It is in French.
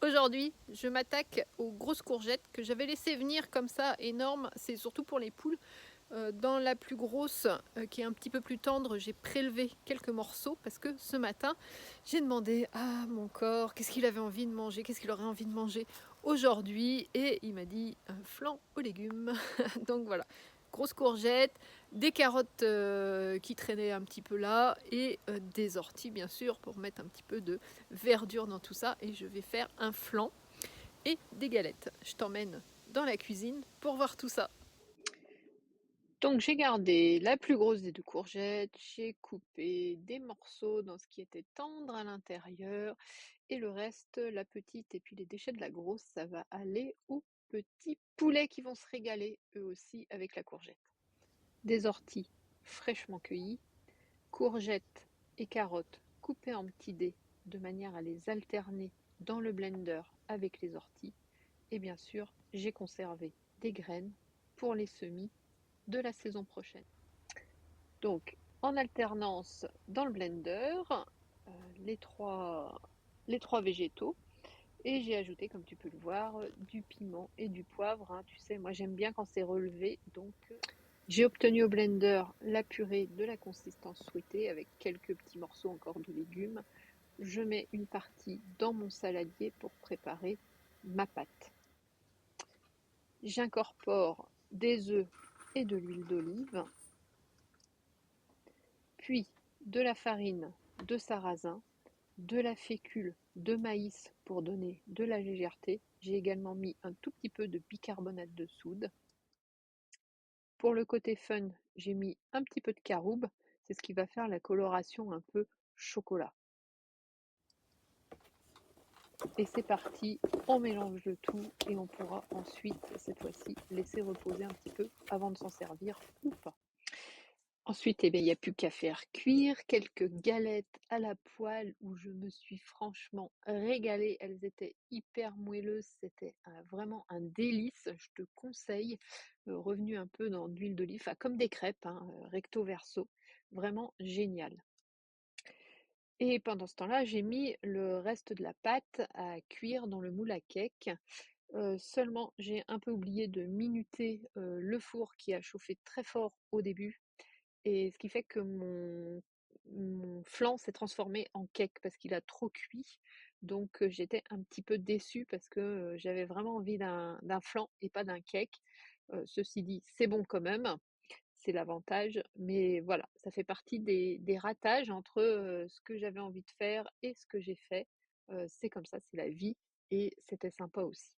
Aujourd'hui, je m'attaque aux grosses courgettes que j'avais laissées venir comme ça, énormes. C'est surtout pour les poules. Dans la plus grosse, qui est un petit peu plus tendre, j'ai prélevé quelques morceaux parce que ce matin, j'ai demandé à mon corps qu'est-ce qu'il avait envie de manger, qu'est-ce qu'il aurait envie de manger aujourd'hui, et il m'a dit un flan aux légumes. Donc voilà, grosses courgettes, des carottes qui traînaient un petit peu là, et des orties bien sûr pour mettre un petit peu de verdure dans tout ça. Et je vais faire un flan et des galettes. Je t'emmène dans la cuisine pour voir tout ça. Donc j'ai gardé la plus grosse des 2 courgettes, j'ai coupé des morceaux dans ce qui était tendre à l'intérieur, et le reste, la petite et puis les déchets de la grosse, ça va aller aux petits poulets qui vont se régaler eux aussi avec la courgette. Des orties fraîchement cueillies, courgettes et carottes coupées en petits dés de manière à les alterner dans le blender avec les orties, et bien sûr, j'ai conservé des graines pour les semis de la saison prochaine. Donc, en alternance dans le blender, les 3 végétaux, et j'ai ajouté, comme tu peux le voir, du piment et du poivre, hein. Tu sais, moi j'aime bien quand c'est relevé, donc j'ai obtenu au blender la purée de la consistance souhaitée avec quelques petits morceaux encore de légumes. Je mets une partie dans mon saladier pour préparer ma pâte. J'incorpore des œufs et de l'huile d'olive, puis de la farine de sarrasin, de la fécule de maïs pour donner de la légèreté. J'ai également mis un tout petit peu de bicarbonate de soude. Pour le côté fun, j'ai mis un petit peu de caroube, c'est ce qui va faire la coloration un peu chocolat. Et c'est parti, on mélange le tout et on pourra ensuite, cette fois-ci, laisser reposer un petit peu avant de s'en servir ou pas. Ensuite, il n'y a plus qu'à faire cuire quelques galettes à la poêle où je me suis franchement régalée. Elles étaient hyper moelleuses, c'était vraiment un délice. Je te conseille, revenu un peu dans de l'huile d'olive, enfin, comme des crêpes, hein, recto verso, vraiment génial. Et pendant ce temps-là, j'ai mis le reste de la pâte à cuire dans le moule à cake. Seulement, j'ai un peu oublié de minuter le four qui a chauffé très fort au début, et ce qui fait que mon flan s'est transformé en cake parce qu'il a trop cuit. Donc j'étais un petit peu déçue parce que j'avais vraiment envie d'un flan et pas d'un cake. Ceci dit, c'est bon quand même, c'est l'avantage. Mais voilà, ça fait partie des ratages entre ce que j'avais envie de faire et ce que j'ai fait. C'est comme ça, c'est la vie, et c'était sympa aussi.